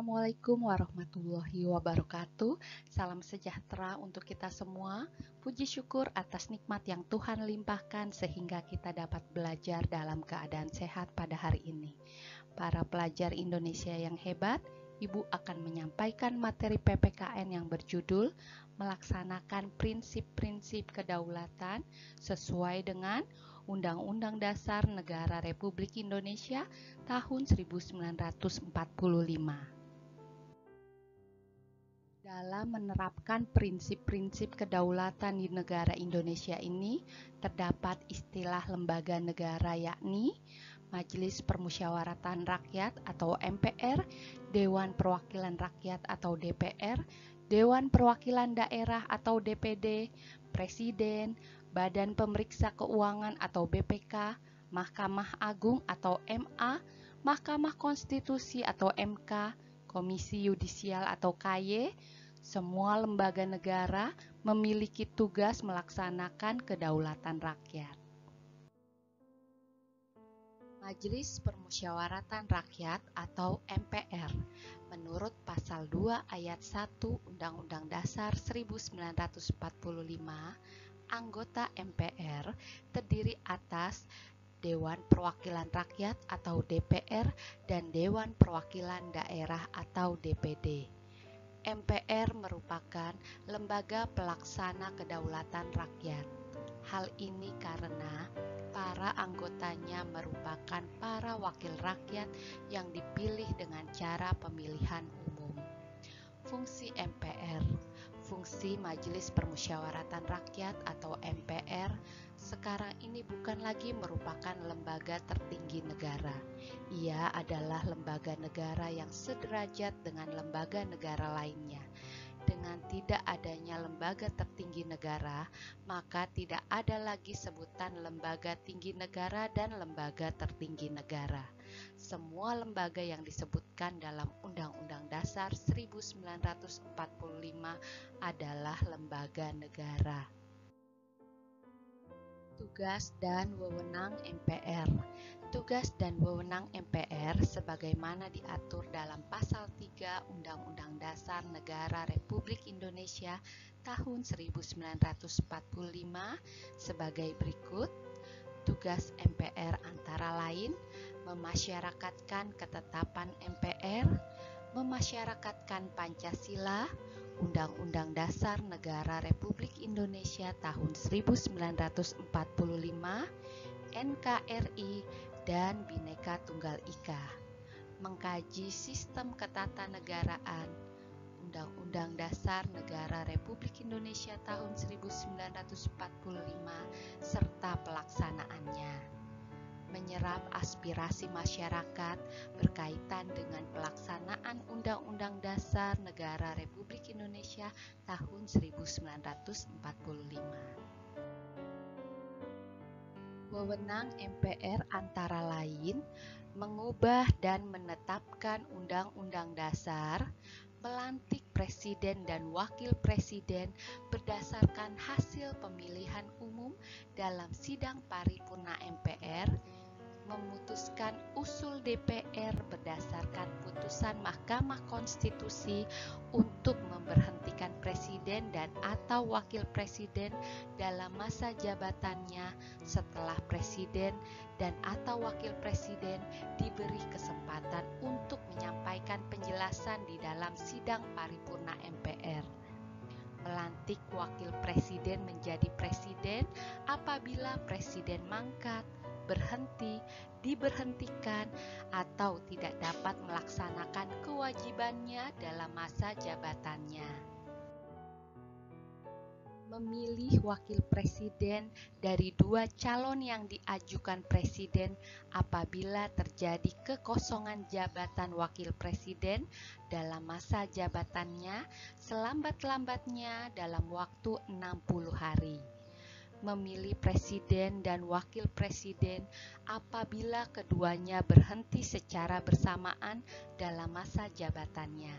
Assalamualaikum warahmatullahi wabarakatuh. Salam sejahtera untuk kita semua. Puji syukur atas nikmat yang Tuhan limpahkan sehingga kita dapat belajar dalam keadaan sehat pada hari ini. Para pelajar Indonesia yang hebat, Ibu akan menyampaikan materi PPKN yang berjudul melaksanakan prinsip-prinsip kedaulatan sesuai dengan Undang-Undang Dasar Negara Republik Indonesia tahun 1945. Dalam menerapkan prinsip-prinsip kedaulatan di negara Indonesia ini, terdapat istilah lembaga negara yakni Majelis Permusyawaratan Rakyat atau MPR, Dewan Perwakilan Rakyat atau DPR, Dewan Perwakilan Daerah atau DPD, Presiden, Badan Pemeriksa Keuangan atau BPK, Mahkamah Agung atau MA, Mahkamah Konstitusi atau MK, Komisi Yudisial atau KY. Semua lembaga negara memiliki tugas melaksanakan kedaulatan rakyat. Majelis Permusyawaratan Rakyat atau MPR menurut pasal 2 ayat 1 Undang-Undang Dasar 1945, anggota MPR terdiri atas Dewan Perwakilan Rakyat atau DPR dan Dewan Perwakilan Daerah atau DPD. MPR merupakan lembaga pelaksana kedaulatan rakyat. Hal ini karena para anggotanya merupakan para wakil rakyat yang dipilih dengan cara pemilihan umum. Fungsi MPR, fungsi Majelis Permusyawaratan Rakyat atau MPR sekarang ini bukan lagi merupakan lembaga tertinggi negara. Ia adalah lembaga negara yang sederajat dengan lembaga negara lainnya. Dengan tidak adanya lembaga tertinggi negara, maka tidak ada lagi sebutan lembaga tinggi negara dan lembaga tertinggi negara. Semua lembaga yang disebutkan dalam Undang-Undang Dasar 1945 adalah lembaga negara. Tugas dan wewenang MPR. Tugas dan wewenang MPR sebagaimana diatur dalam pasal 3 Undang-Undang Dasar Negara Republik Indonesia tahun 1945 sebagai berikut. Tugas MPR antara lain memasyarakatkan ketetapan MPR, memasyarakatkan Pancasila, Undang-Undang Dasar Negara Republik Indonesia tahun 1945, NKRI, dan Bhinneka Tunggal Ika. Mengkaji sistem ketatanegaraan, Undang-Undang Dasar Negara Republik Indonesia tahun 1945, serta pelaksanaannya. Menyerap aspirasi masyarakat berkaitan dengan pelaksanaan Undang-Undang Dasar Negara Republik Indonesia tahun 1945. Wewenang MPR antara lain mengubah dan menetapkan Undang-Undang Dasar, melantik Presiden dan Wakil Presiden berdasarkan hasil pemilihan umum dalam sidang paripurna MPR, memutuskan usul DPR berdasarkan putusan Mahkamah Konstitusi untuk memberhentikan Presiden dan atau Wakil Presiden dalam masa jabatannya setelah Presiden dan atau Wakil Presiden diberi kesempatan untuk menyampaikan penjelasan di dalam sidang paripurna MPR. melantik wakil presiden menjadi presiden apabila presiden mangkat, berhenti, diberhentikan, atau tidak dapat melaksanakan kewajibannya dalam masa jabatannya. Memilih wakil presiden dari dua calon yang diajukan presiden apabila terjadi kekosongan jabatan wakil presiden dalam masa jabatannya selambat-lambatnya dalam waktu 60 hari. Memilih presiden dan wakil presiden apabila keduanya berhenti secara bersamaan dalam masa jabatannya.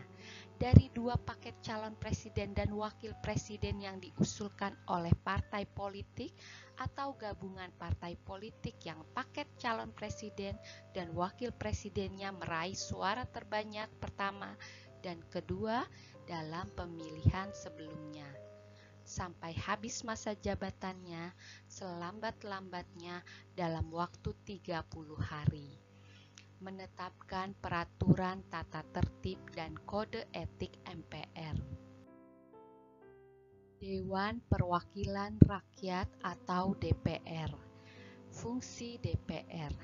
Dari dua paket calon presiden dan wakil presiden yang diusulkan oleh partai politik atau gabungan partai politik yang paket calon presiden dan wakil presidennya meraih suara terbanyak pertama dan kedua dalam pemilihan sebelumnya, sampai habis masa jabatannya selambat-lambatnya dalam waktu 30 hari. Menetapkan peraturan tata tertib dan kode etik MPR. Dewan Perwakilan Rakyat atau DPR. Fungsi DPR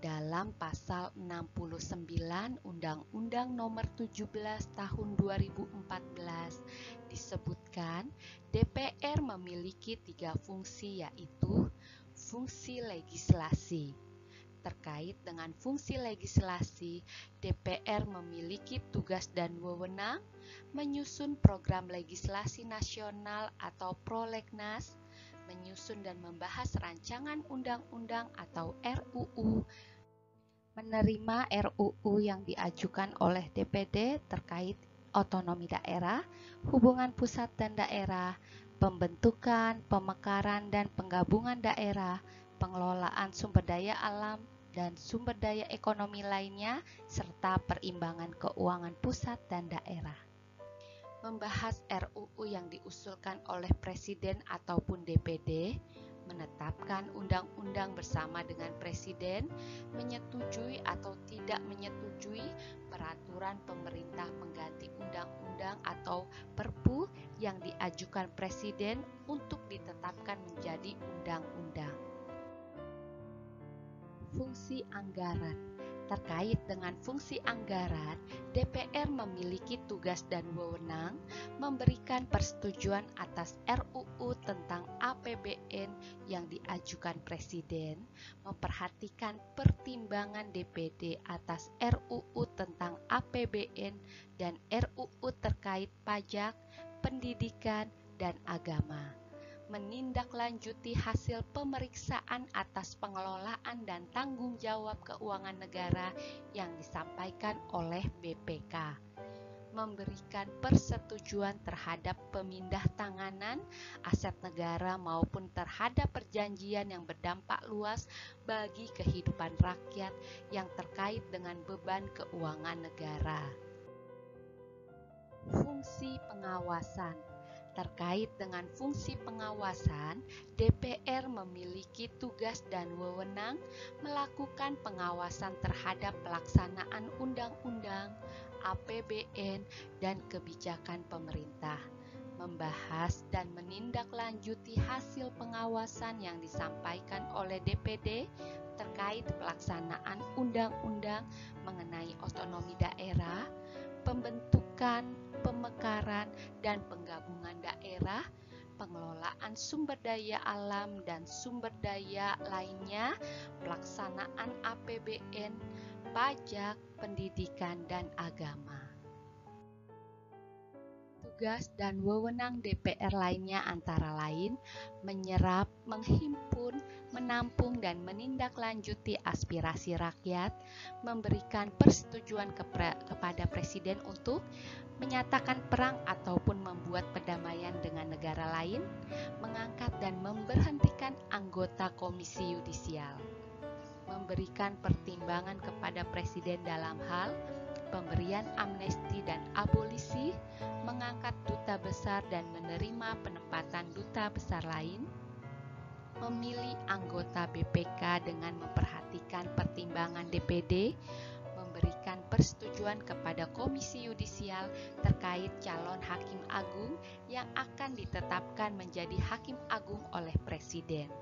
dalam pasal 69 Undang-Undang Nomor 17 Tahun 2014 disebutkan DPR memiliki 3 fungsi, yaitu fungsi legislasi. Terkait dengan fungsi legislasi, DPR memiliki tugas dan wewenang menyusun program legislasi nasional atau prolegnas, menyusun dan membahas rancangan undang-undang atau RUU, menerima RUU yang diajukan oleh DPD terkait otonomi daerah, hubungan pusat dan daerah, pembentukan, pemekaran dan penggabungan daerah, pengelolaan sumber daya alam dan sumber daya ekonomi lainnya, serta perimbangan keuangan pusat dan daerah. Membahas RUU yang diusulkan oleh Presiden ataupun DPD, menetapkan undang-undang bersama dengan Presiden, menyetujui atau tidak menyetujui peraturan pemerintah pengganti undang-undang atau Perpu yang diajukan Presiden untuk ditetapkan menjadi undang-undang. Fungsi anggaran. Terkait dengan fungsi anggaran, DPR memiliki tugas dan wewenang memberikan persetujuan atas RUU tentang APBN yang diajukan Presiden, memperhatikan pertimbangan DPD atas RUU tentang APBN dan RUU terkait pajak, pendidikan, dan agama, menindaklanjuti hasil pemeriksaan atas pengelolaan dan tanggung jawab keuangan negara yang disampaikan oleh BPK, memberikan persetujuan terhadap pemindah tanganan aset negara maupun terhadap perjanjian yang berdampak luas bagi kehidupan rakyat yang terkait dengan beban keuangan negara. Fungsi pengawasan. Terkait dengan fungsi pengawasan, DPR memiliki tugas dan wewenang melakukan pengawasan terhadap pelaksanaan undang-undang, APBN, dan kebijakan pemerintah, membahas dan menindaklanjuti hasil pengawasan yang disampaikan oleh DPD terkait pelaksanaan undang-undang mengenai otonomi daerah, pembentukan, pemekaran, dan penggabungan daerah, pengelolaan sumber daya alam dan sumber daya lainnya, pelaksanaan APBN, pajak, pendidikan, dan agama. Tugas dan wewenang DPR lainnya antara lain menyerap, menghimpun, menampung dan menindaklanjuti aspirasi rakyat, memberikan persetujuan kepada Presiden untuk menyatakan perang ataupun membuat perdamaian dengan negara lain, mengangkat dan memberhentikan anggota Komisi Yudisial, memberikan pertimbangan kepada Presiden dalam hal pemberian amnesti dan abolisi, mengangkat duta besar dan menerima penempatan duta besar lain, memilih anggota BPK dengan memperhatikan pertimbangan DPD, memberikan persetujuan kepada Komisi Yudisial terkait calon Hakim Agung yang akan ditetapkan menjadi Hakim Agung oleh Presiden.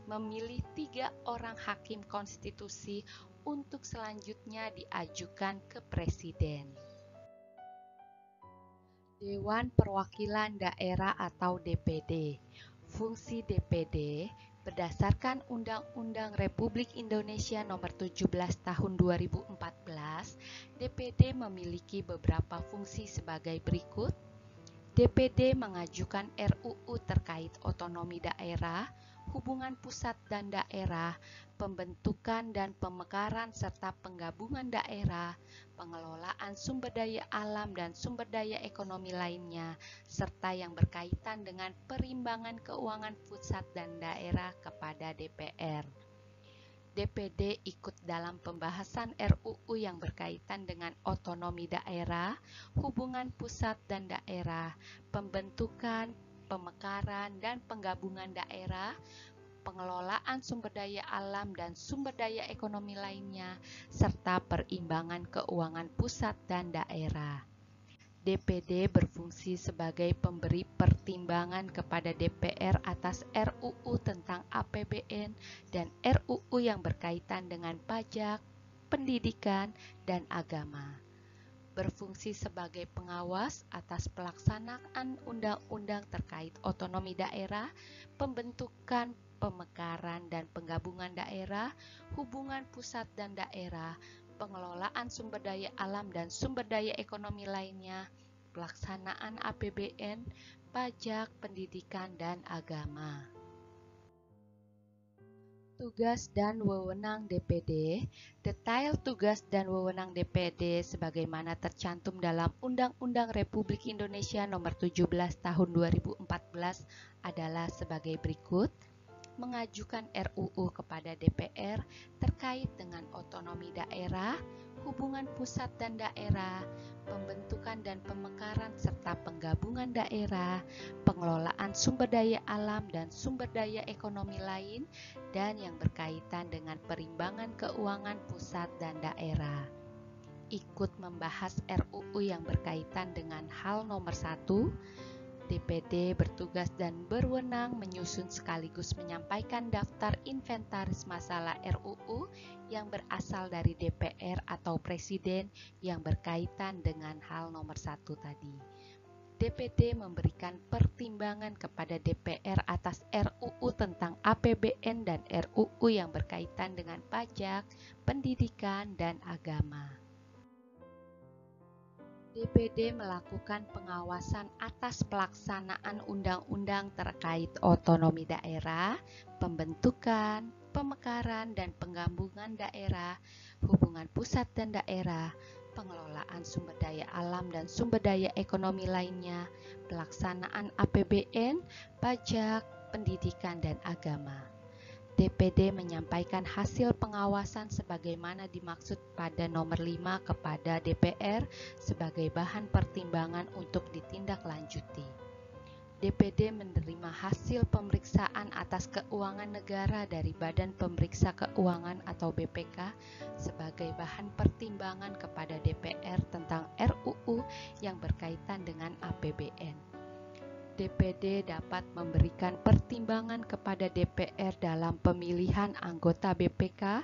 Memilih 3 orang Hakim Konstitusi untuk selanjutnya diajukan ke Presiden. Dewan Perwakilan Daerah atau DPD. Fungsi DPD berdasarkan Undang-Undang Republik Indonesia Nomor 17 Tahun 2014, DPD memiliki beberapa fungsi sebagai berikut. DPD mengajukan RUU terkait otonomi daerah, hubungan pusat dan daerah, pembentukan dan pemekaran serta penggabungan daerah, pengelolaan sumber daya alam dan sumber daya ekonomi lainnya, serta yang berkaitan dengan perimbangan keuangan pusat dan daerah kepada DPR. DPD ikut dalam pembahasan RUU yang berkaitan dengan otonomi daerah, hubungan pusat dan daerah, pembentukan, pemekaran dan penggabungan daerah, pengelolaan sumber daya alam dan sumber daya ekonomi lainnya, serta perimbangan keuangan pusat dan daerah. DPD berfungsi sebagai pemberi pertimbangan kepada DPR atas RUU tentang APBN dan RUU yang berkaitan dengan pajak, pendidikan, dan agama. Berfungsi sebagai pengawas atas pelaksanaan undang-undang terkait otonomi daerah, pembentukan, pemekaran dan penggabungan daerah, hubungan pusat dan daerah, pengelolaan sumber daya alam dan sumber daya ekonomi lainnya, pelaksanaan APBN, pajak, pendidikan, dan agama. Tugas dan wewenang DPD. Detail tugas dan wewenang DPD sebagaimana tercantum dalam Undang-Undang Republik Indonesia Nomor 17 Tahun 2014 adalah sebagai berikut. Mengajukan RUU kepada DPR terkait dengan otonomi daerah, hubungan pusat dan daerah, pembentukan dan pemekaran serta penggabungan daerah, pengelolaan sumber daya alam dan sumber daya ekonomi lain, dan yang berkaitan dengan perimbangan keuangan pusat dan daerah. Ikut membahas RUU yang berkaitan dengan hal nomor 1, DPD bertugas dan berwenang menyusun sekaligus menyampaikan daftar inventaris masalah RUU yang berasal dari DPR atau Presiden yang berkaitan dengan hal nomor 1 tadi. DPD memberikan pertimbangan kepada DPR atas RUU tentang APBN dan RUU yang berkaitan dengan pajak, pendidikan, dan agama. DPD melakukan pengawasan atas pelaksanaan undang-undang terkait otonomi daerah, pembentukan, pemekaran dan penggabungan daerah, hubungan pusat dan daerah, pengelolaan sumber daya alam dan sumber daya ekonomi lainnya, pelaksanaan APBN, pajak, pendidikan dan agama. DPD menyampaikan hasil pengawasan sebagaimana dimaksud pada nomor 5 kepada DPR sebagai bahan pertimbangan untuk ditindaklanjuti. DPD menerima hasil pemeriksaan atas keuangan negara dari Badan Pemeriksa Keuangan atau BPK sebagai bahan pertimbangan kepada DPR tentang RUU yang berkaitan dengan APBN. DPD dapat memberikan pertimbangan kepada DPR dalam pemilihan anggota BPK.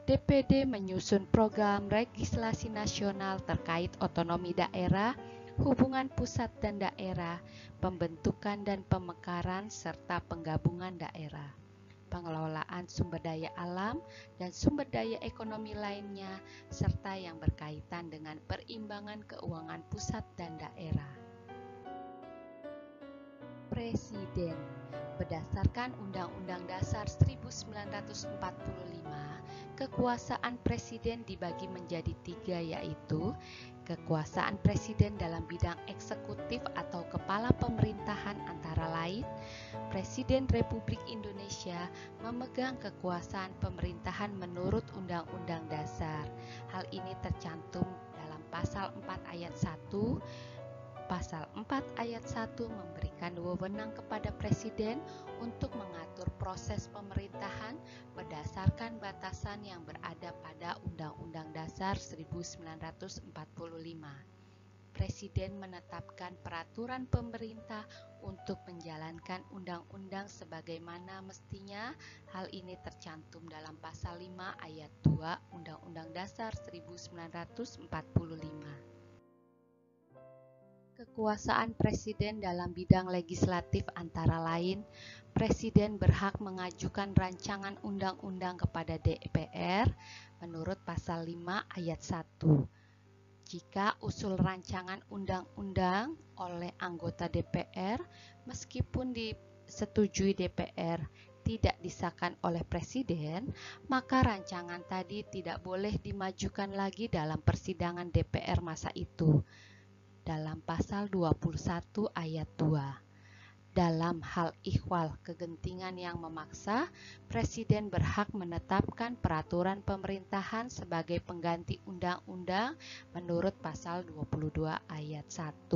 DPD menyusun program legislasi nasional terkait otonomi daerah, hubungan pusat dan daerah, pembentukan dan pemekaran serta penggabungan daerah, pengelolaan sumber daya alam dan sumber daya ekonomi lainnya, serta yang berkaitan dengan perimbangan keuangan pusat dan daerah. Presiden. Berdasarkan Undang-Undang Dasar 1945, kekuasaan presiden dibagi menjadi 3, yaitu kekuasaan presiden dalam bidang eksekutif atau kepala pemerintahan antara lain, Presiden Republik Indonesia memegang kekuasaan pemerintahan menurut Undang-Undang Dasar. Hal ini tercantum dalam Pasal 4 Ayat 1. Pasal 4 Ayat 1 memberikan memberikan wewenang kepada Presiden untuk mengatur proses pemerintahan berdasarkan batasan yang berada pada Undang-Undang Dasar 1945. Presiden menetapkan peraturan pemerintah untuk menjalankan undang-undang sebagaimana mestinya. Hal ini tercantum dalam pasal 5 ayat 2 Undang-Undang Dasar 1945. Kekuasaan Presiden dalam bidang legislatif antara lain, Presiden berhak mengajukan rancangan undang-undang kepada DPR menurut pasal 5 ayat 1. Jika usul rancangan undang-undang oleh anggota DPR, meskipun disetujui DPR, tidak disahkan oleh Presiden, maka rancangan tadi tidak boleh dimajukan lagi dalam persidangan DPR masa itu. Dalam pasal 21 ayat 2. Dalam hal ihwal kegentingan yang memaksa, Presiden berhak menetapkan peraturan pemerintahan sebagai pengganti undang-undang menurut pasal 22 ayat 1.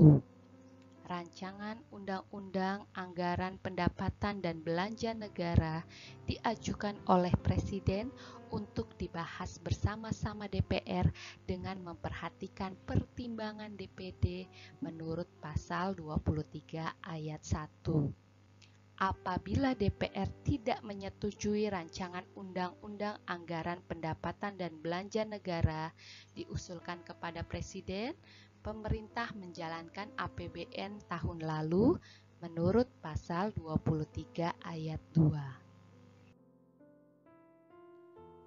Rancangan undang-undang anggaran pendapatan dan belanja negara diajukan oleh Presiden untuk dibahas bersama-sama DPR dengan memperhatikan pertimbangan DPD menurut pasal 23 ayat 1. Apabila DPR tidak menyetujui rancangan undang-undang anggaran pendapatan dan belanja negara diusulkan kepada Presiden, pemerintah menjalankan APBN tahun lalu menurut pasal 23 ayat 2.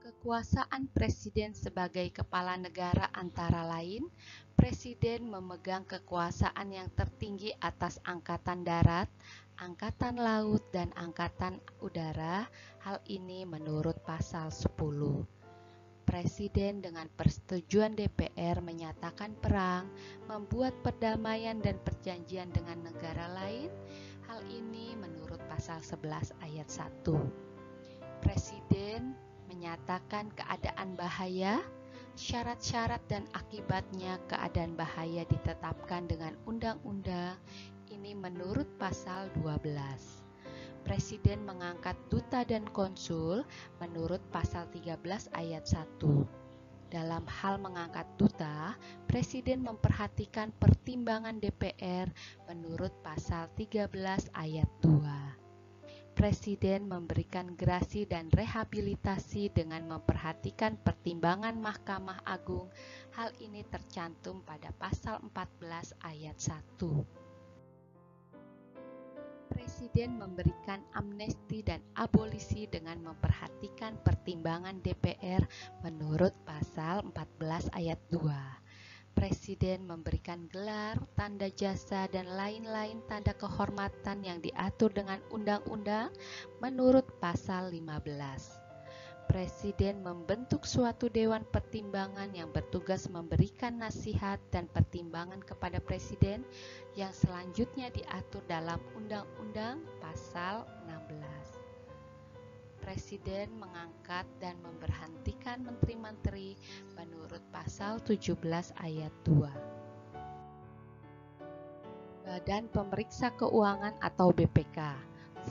Kekuasaan Presiden sebagai kepala negara antara lain, Presiden memegang kekuasaan yang tertinggi atas Angkatan Darat, Angkatan Laut, dan Angkatan Udara. Hal ini menurut pasal 10. Presiden dengan persetujuan DPR menyatakan perang, membuat perdamaian dan perjanjian dengan negara lain. Hal ini menurut pasal 11 ayat 1. Presiden menyatakan keadaan bahaya, syarat-syarat dan akibatnya keadaan bahaya ditetapkan dengan undang-undang. Ini menurut pasal 12. Presiden mengangkat duta dan konsul menurut pasal 13 ayat 1. Dalam hal mengangkat duta, Presiden memperhatikan pertimbangan DPR menurut pasal 13 ayat 2. Presiden memberikan grasi dan rehabilitasi dengan memperhatikan pertimbangan Mahkamah Agung. Hal ini tercantum pada pasal 14 ayat 1. Presiden memberikan amnesti dan abolisi dengan memperhatikan pertimbangan DPR menurut pasal 14 ayat 2. Presiden memberikan gelar, tanda jasa, dan lain-lain tanda kehormatan yang diatur dengan undang-undang menurut pasal 15. Presiden membentuk suatu dewan pertimbangan yang bertugas memberikan nasihat dan pertimbangan kepada Presiden yang selanjutnya diatur dalam Undang-Undang pasal 16. Presiden mengangkat dan memberhentikan menteri-menteri menurut pasal 17 ayat 2. Badan Pemeriksa Keuangan atau BPK.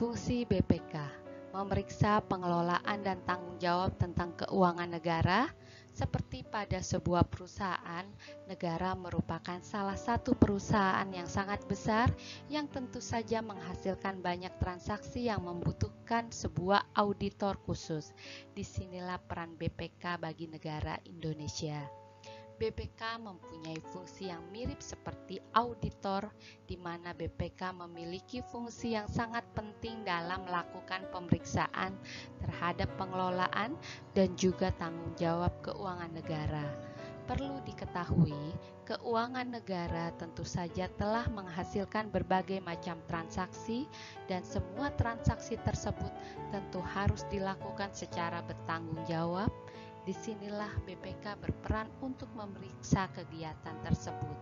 Fungsi BPK: memeriksa pengelolaan dan tanggung jawab tentang keuangan negara. Seperti pada sebuah perusahaan, negara merupakan salah satu perusahaan yang sangat besar yang tentu saja menghasilkan banyak transaksi yang membutuhkan sebuah auditor khusus. Disinilah peran BPK bagi negara Indonesia. BPK mempunyai fungsi yang mirip seperti auditor, di mana BPK memiliki fungsi yang sangat penting dalam melakukan pemeriksaan terhadap pengelolaan dan juga tanggung jawab keuangan negara. Perlu diketahui, keuangan negara tentu saja telah menghasilkan berbagai macam transaksi dan semua transaksi tersebut tentu harus dilakukan secara bertanggung jawab. Disinilah BPK berperan untuk memeriksa kegiatan tersebut.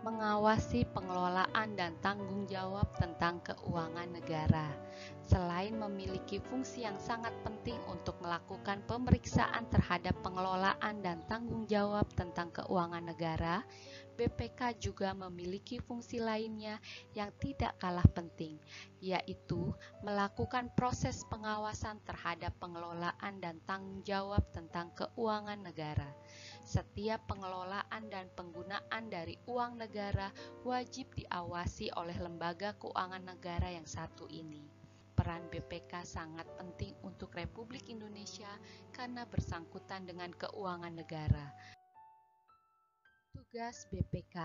Mengawasi pengelolaan dan tanggung jawab tentang keuangan negara. Selain memiliki fungsi yang sangat penting untuk melakukan pemeriksaan terhadap pengelolaan dan tanggung jawab tentang keuangan negara, BPK juga memiliki fungsi lainnya yang tidak kalah penting, yaitu melakukan proses pengawasan terhadap pengelolaan dan tanggung jawab tentang keuangan negara. Setiap pengelolaan dan penggunaan dari uang negara wajib diawasi oleh lembaga keuangan negara yang satu ini. Peran BPK sangat penting untuk Republik Indonesia karena bersangkutan dengan keuangan negara. Tugas BPK.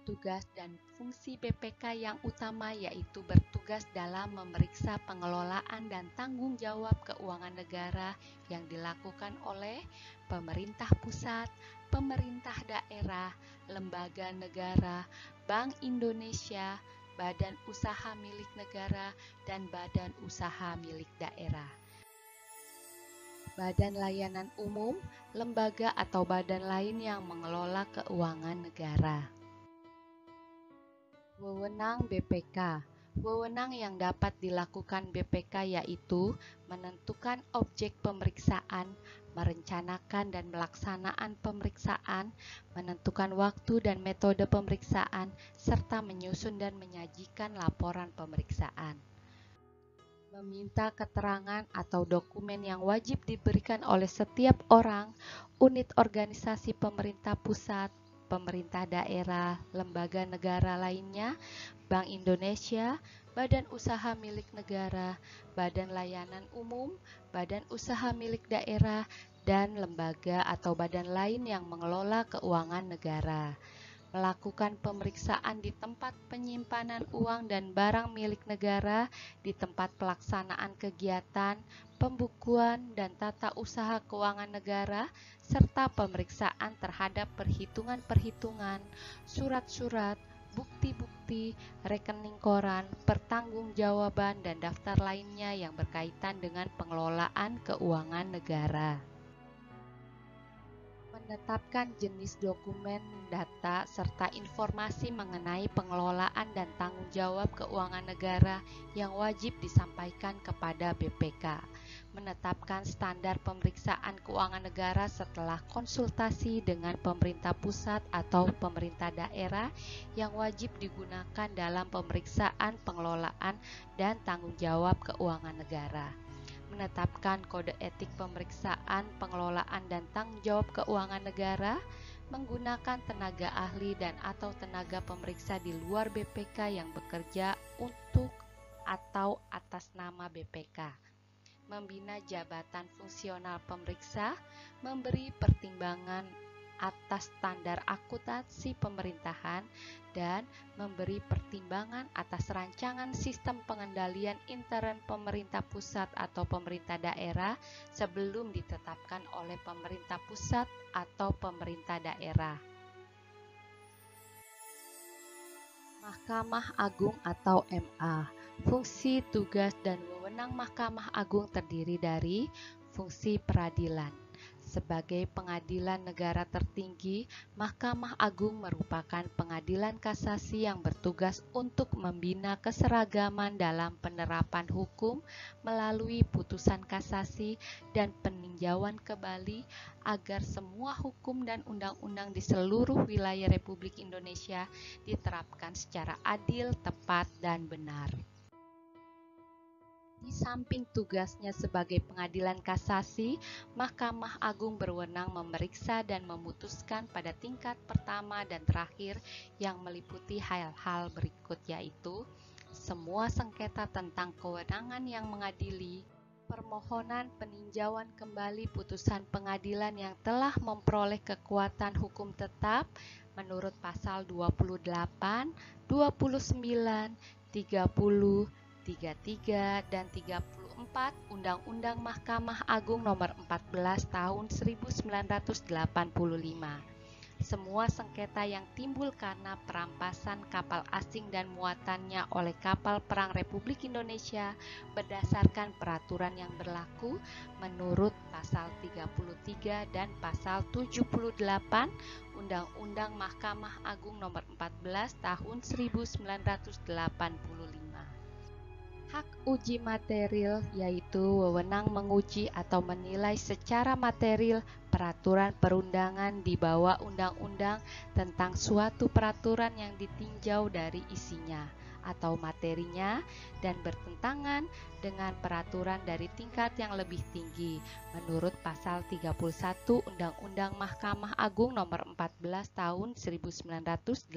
Tugas dan fungsi BPK yang utama yaitu bertugas dalam memeriksa pengelolaan dan tanggung jawab keuangan negara yang dilakukan oleh pemerintah pusat, pemerintah daerah, lembaga negara, Bank Indonesia, badan usaha milik negara, dan badan usaha milik daerah. Badan layanan umum, lembaga atau badan lain yang mengelola keuangan negara. Wewenang BPK. Wewenang yang dapat dilakukan BPK yaitu menentukan objek pemeriksaan, merencanakan dan melaksanaan pemeriksaan, menentukan waktu dan metode pemeriksaan, serta menyusun dan menyajikan laporan pemeriksaan. Meminta keterangan atau dokumen yang wajib diberikan oleh setiap orang, unit organisasi pemerintah pusat, pemerintah daerah, lembaga negara lainnya, Bank Indonesia, badan usaha milik negara, badan layanan umum, badan usaha milik daerah, dan lembaga atau badan lain yang mengelola keuangan negara. Melakukan pemeriksaan di tempat penyimpanan uang dan barang milik negara, di tempat pelaksanaan kegiatan, pembukuan dan tata usaha keuangan negara, serta pemeriksaan terhadap perhitungan-perhitungan, surat-surat, bukti-bukti, rekening koran, pertanggungjawaban, dan daftar lainnya yang berkaitan dengan pengelolaan keuangan negara. Menetapkan jenis dokumen, data, serta informasi mengenai pengelolaan dan tanggung jawab keuangan negara yang wajib disampaikan kepada BPK. Menetapkan standar pemeriksaan keuangan negara setelah konsultasi dengan pemerintah pusat atau pemerintah daerah yang wajib digunakan dalam pemeriksaan pengelolaan dan tanggung jawab keuangan negara. Menetapkan kode etik pemeriksaan, pengelolaan, dan tanggung jawab keuangan negara, menggunakan tenaga ahli dan atau tenaga pemeriksa di luar BPK yang bekerja untuk atau atas nama BPK, membina jabatan fungsional pemeriksa, memberi pertimbangan atas standar akuntansi pemerintahan, dan memberi pertimbangan atas rancangan sistem pengendalian intern pemerintah pusat atau pemerintah daerah sebelum ditetapkan oleh pemerintah pusat atau pemerintah daerah. Mahkamah Agung atau MA. Fungsi, tugas, dan wewenang Mahkamah Agung terdiri dari fungsi peradilan. Sebagai pengadilan negara tertinggi, Mahkamah Agung merupakan pengadilan kasasi yang bertugas untuk membina keseragaman dalam penerapan hukum melalui putusan kasasi dan peninjauan kembali agar semua hukum dan undang-undang di seluruh wilayah Republik Indonesia diterapkan secara adil, tepat, dan benar. Di samping tugasnya sebagai pengadilan kasasi, Mahkamah Agung berwenang memeriksa dan memutuskan pada tingkat pertama dan terakhir yang meliputi hal-hal berikut, yaitu semua sengketa tentang kewenangan yang mengadili, permohonan peninjauan kembali putusan pengadilan yang telah memperoleh kekuatan hukum tetap menurut pasal 28, 29, 30, 33 dan 34 Undang-Undang Mahkamah Agung Nomor 14 Tahun 1985. Semua sengketa yang timbul karena perampasan kapal asing dan muatannya oleh kapal perang Republik Indonesia berdasarkan peraturan yang berlaku menurut pasal 33 dan pasal 78 Undang-Undang Mahkamah Agung Nomor 14 Tahun 1985. Hak uji material yaitu wewenang menguji atau menilai secara material peraturan perundangan di bawah undang-undang tentang suatu peraturan yang ditinjau dari isinya atau materinya dan bertentangan dengan peraturan dari tingkat yang lebih tinggi menurut pasal 31 Undang-Undang Mahkamah Agung Nomor 14 Tahun 1985.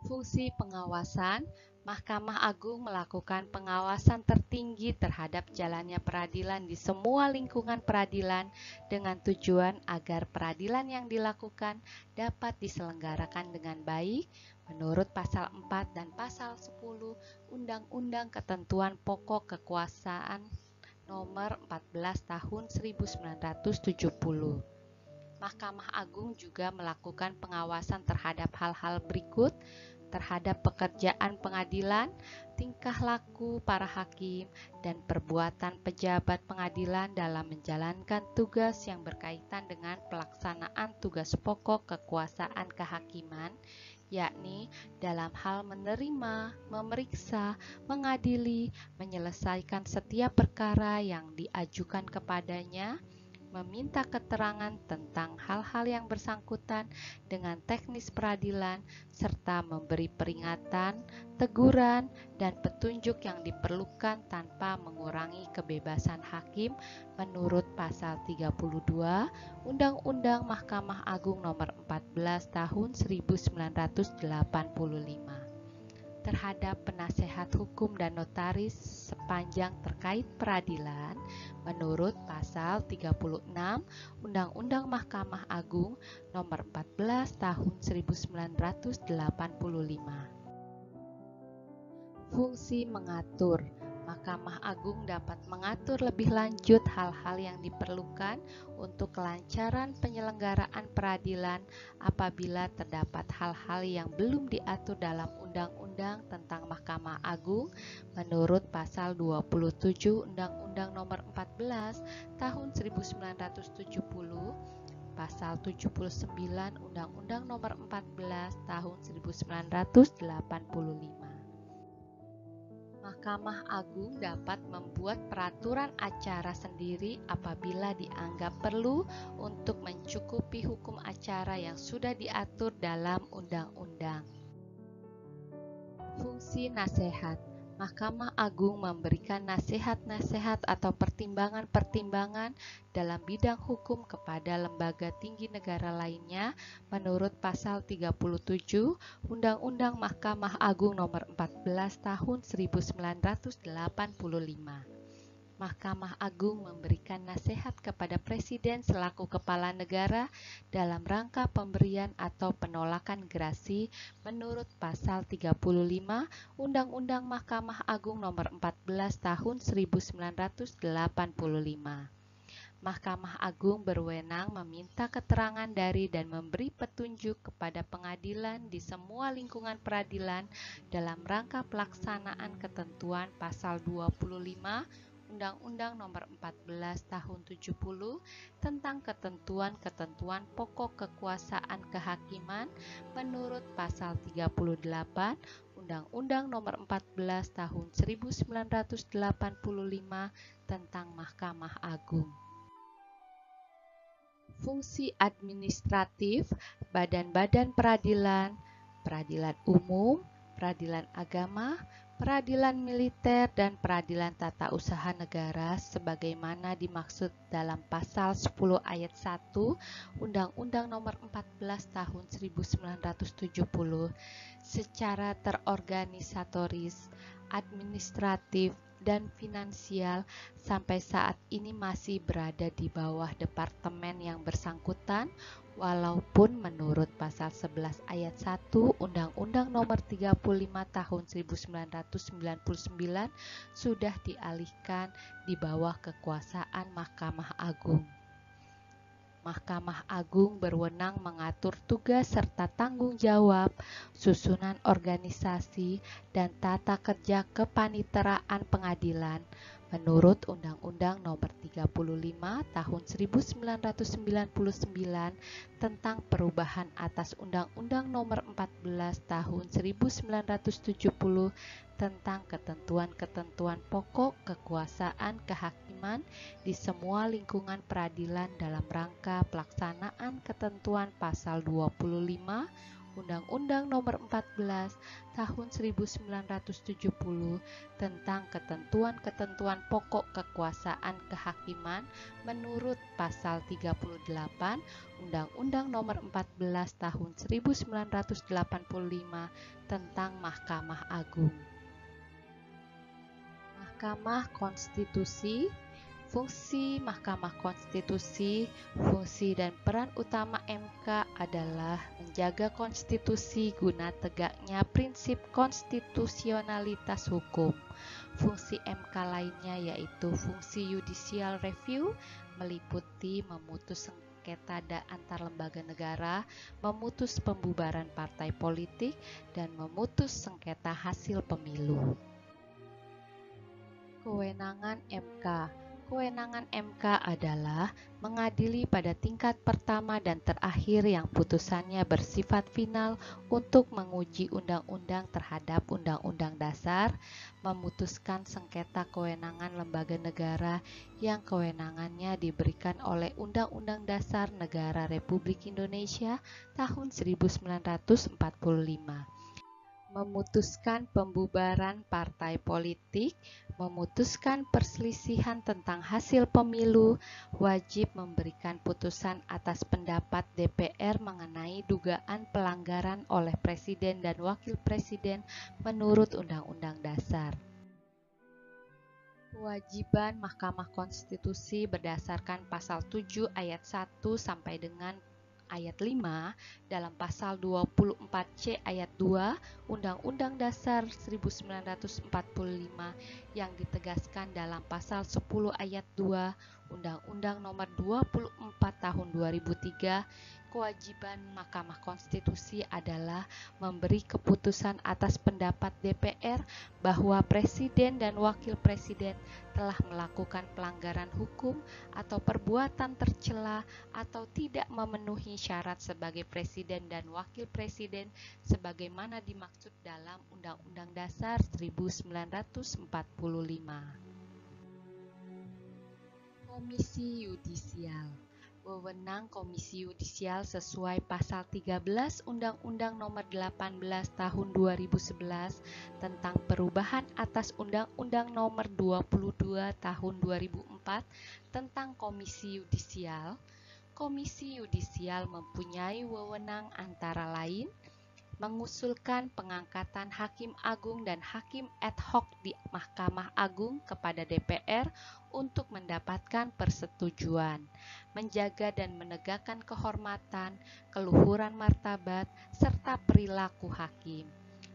Fungsi pengawasan, Mahkamah Agung melakukan pengawasan tertinggi terhadap jalannya peradilan di semua lingkungan peradilan dengan tujuan agar peradilan yang dilakukan dapat diselenggarakan dengan baik menurut pasal 4 dan pasal 10 Undang-Undang Ketentuan Pokok Kekuasaan Nomor 14 Tahun 1970. Mahkamah Agung juga melakukan pengawasan terhadap hal-hal berikut, terhadap pekerjaan pengadilan, tingkah laku para hakim, dan perbuatan pejabat pengadilan dalam menjalankan tugas yang berkaitan dengan pelaksanaan tugas pokok kekuasaan kehakiman, yakni dalam hal menerima, memeriksa, mengadili, menyelesaikan setiap perkara yang diajukan kepadanya, meminta keterangan tentang hal-hal yang bersangkutan dengan teknis peradilan, serta memberi peringatan, teguran, dan petunjuk yang diperlukan tanpa mengurangi kebebasan hakim menurut pasal 32 Undang-Undang Mahkamah Agung Nomor 14 Tahun 1985. Terhadap penasehat hukum dan notaris sepanjang terkait peradilan menurut pasal 36 Undang-Undang Mahkamah Agung Nomor 14 Tahun 1985. Fungsi mengatur, Mahkamah Agung dapat mengatur lebih lanjut hal-hal yang diperlukan untuk kelancaran penyelenggaraan peradilan apabila terdapat hal-hal yang belum diatur dalam Undang-Undang tentang Mahkamah Agung menurut pasal 27 Undang-Undang Nomor 14 Tahun 1970, pasal 79 Undang-Undang Nomor 14 Tahun 1985. Mahkamah Agung dapat membuat peraturan acara sendiri apabila dianggap perlu untuk mencukupi hukum acara yang sudah diatur dalam undang-undang. Fungsi nasihat, Mahkamah Agung memberikan nasihat-nasihat atau pertimbangan-pertimbangan dalam bidang hukum kepada lembaga tinggi negara lainnya menurut pasal 37 Undang-Undang Mahkamah Agung Nomor 14 Tahun 1985. Mahkamah Agung memberikan nasihat kepada Presiden selaku kepala negara dalam rangka pemberian atau penolakan gerasi menurut pasal 35 Undang-Undang Mahkamah Agung Nomor 14 Tahun 1985. Mahkamah Agung berwenang meminta keterangan dari dan memberi petunjuk kepada pengadilan di semua lingkungan peradilan dalam rangka pelaksanaan ketentuan pasal 25 Undang-Undang Nomor 14 Tahun 70 tentang ketentuan-ketentuan pokok kekuasaan kehakiman menurut pasal 38 Undang-Undang Nomor 14 Tahun 1985 tentang Mahkamah Agung. Fungsi administratif, badan-badan peradilan, peradilan umum, peradilan agama, peradilan militer, dan peradilan tata usaha negara sebagaimana dimaksud dalam pasal 10 ayat 1 Undang-Undang Nomor 14 Tahun 1970 secara terorganisatoris, administratif, dan finansial sampai saat ini masih berada di bawah departemen yang bersangkutan, walaupun menurut pasal 11 ayat 1 Undang-Undang Nomor 35 Tahun 1999 sudah dialihkan di bawah kekuasaan Mahkamah Agung. Mahkamah Agung berwenang mengatur tugas serta tanggung jawab, susunan organisasi, dan tata kerja kepaniteraan pengadilan menurut Undang-Undang Nomor 35 Tahun 1999 tentang perubahan atas Undang-Undang Nomor 14 Tahun 1970 tentang ketentuan-ketentuan pokok kekuasaan kehakiman di semua lingkungan peradilan dalam rangka pelaksanaan ketentuan pasal 25 Undang-Undang Nomor 14 Tahun 1970 tentang ketentuan-ketentuan pokok kekuasaan kehakiman menurut pasal 38 Undang-Undang Nomor 14 Tahun 1985 tentang Mahkamah Agung. Mahkamah Konstitusi. Fungsi Mahkamah Konstitusi, fungsi dan peran utama MK adalah menjaga konstitusi guna tegaknya prinsip konstitusionalitas hukum. Fungsi MK lainnya yaitu fungsi judicial review, meliputi memutus sengketa antar lembaga negara, memutus pembubaran partai politik, dan memutus sengketa hasil pemilu. Kewenangan MK. Kewenangan MK adalah mengadili pada tingkat pertama dan terakhir yang putusannya bersifat final untuk menguji undang-undang terhadap undang-undang dasar, memutuskan sengketa kewenangan lembaga negara yang kewenangannya diberikan oleh Undang-Undang Dasar Negara Republik Indonesia tahun 1945. Memutuskan pembubaran partai politik, memutuskan perselisihan tentang hasil pemilu, wajib memberikan putusan atas pendapat DPR mengenai dugaan pelanggaran oleh Presiden dan Wakil Presiden menurut Undang-Undang Dasar. Kewajiban Mahkamah Konstitusi berdasarkan pasal 7 ayat 1 sampai dengan ayat 5 dalam pasal 24C ayat 2 Undang-Undang Dasar 1945 yang ditegaskan dalam pasal 10 ayat 2 Undang-Undang Nomor 24 Tahun 2003. Kewajiban Mahkamah Konstitusi adalah memberi keputusan atas pendapat DPR bahwa Presiden dan Wakil Presiden telah melakukan pelanggaran hukum atau perbuatan tercela atau tidak memenuhi syarat sebagai Presiden dan Wakil Presiden sebagaimana dimaksud dalam Undang-Undang Dasar 1945. Komisi Yudisial. Wewenang Komisi Yudisial sesuai pasal 13 Undang-Undang Nomor 18 Tahun 2011 tentang perubahan atas Undang-Undang Nomor 22 Tahun 2004 tentang Komisi Yudisial. Komisi Yudisial mempunyai wewenang antara lain mengusulkan pengangkatan Hakim Agung dan Hakim ad hoc di Mahkamah Agung kepada DPR untuk mendapatkan persetujuan, menjaga dan menegakkan kehormatan, keluhuran martabat, serta perilaku hakim,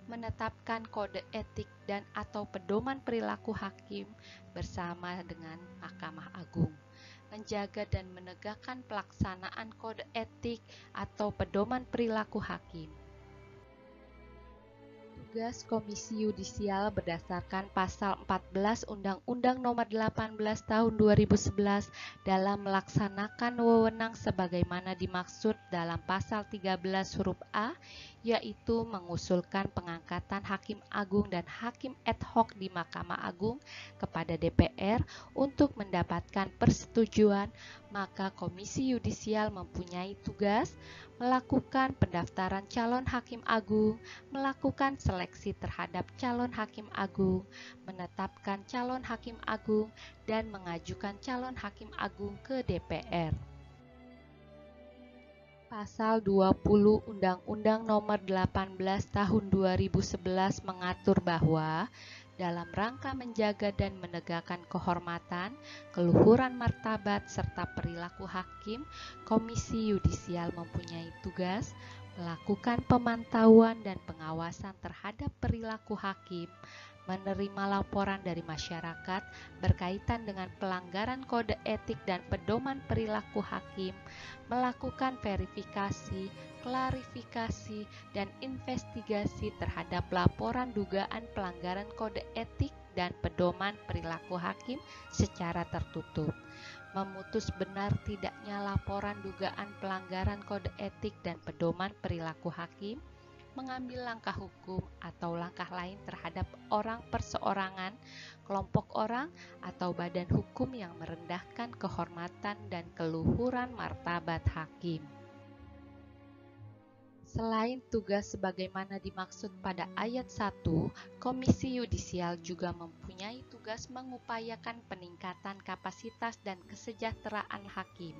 menetapkan kode etik dan atau pedoman perilaku hakim bersama dengan Mahkamah Agung, menjaga dan menegakkan pelaksanaan kode etik atau pedoman perilaku hakim. Tugas Komisi Yudisial berdasarkan pasal 14 Undang-Undang Nomor 18 Tahun 2011 dalam melaksanakan wewenang sebagaimana dimaksud dalam pasal 13 huruf A, yaitu mengusulkan pengangkatan Hakim Agung dan Hakim ad hoc di Mahkamah Agung kepada DPR untuk mendapatkan persetujuan, maka Komisi Yudisial mempunyai tugas melakukan pendaftaran calon Hakim Agung, melakukan seleksi terhadap calon Hakim Agung, menetapkan calon Hakim Agung, dan mengajukan calon Hakim Agung ke DPR. Pasal 20 Undang-Undang Nomor 18 Tahun 2011 mengatur bahwa dalam rangka menjaga dan menegakkan kehormatan, keluhuran martabat, serta perilaku hakim, Komisi Yudisial mempunyai tugas melakukan pemantauan dan pengawasan terhadap perilaku hakim, menerima laporan dari masyarakat berkaitan dengan pelanggaran kode etik dan pedoman perilaku hakim, melakukan verifikasi, klarifikasi, dan investigasi terhadap laporan dugaan pelanggaran kode etik dan pedoman perilaku hakim secara tertutup, memutus benar tidaknya laporan dugaan pelanggaran kode etik dan pedoman perilaku hakim, mengambil langkah hukum atau langkah lain terhadap orang perseorangan, kelompok orang, atau badan hukum yang merendahkan kehormatan dan keluhuran martabat hakim. Selain tugas sebagaimana dimaksud pada ayat 1, Komisi Yudisial juga mempunyai tugas mengupayakan peningkatan kapasitas dan kesejahteraan hakim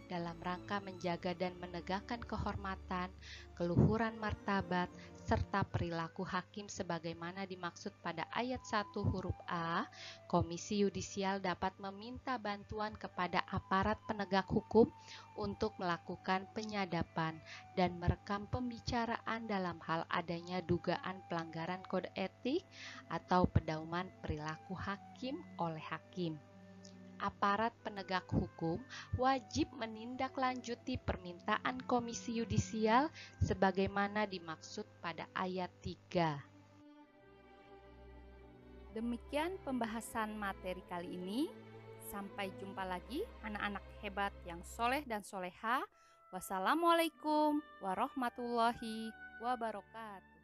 dalam rangka menjaga dan menegakkan kehormatan, keluhuran martabat, serta perilaku hakim sebagaimana dimaksud pada ayat 1 huruf A. Komisi Yudisial dapat meminta bantuan kepada aparat penegak hukum untuk melakukan penyadapan dan merekam pembicaraan dalam hal adanya dugaan pelanggaran kode etik atau pedoman perilaku hakim oleh hakim. Aparat penegak hukum wajib menindaklanjuti permintaan Komisi Yudisial sebagaimana dimaksud pada ayat 3. Demikian pembahasan materi kali ini. Sampai jumpa lagi anak-anak hebat yang soleh dan soleha. Wassalamualaikum warahmatullahi wabarakatuh.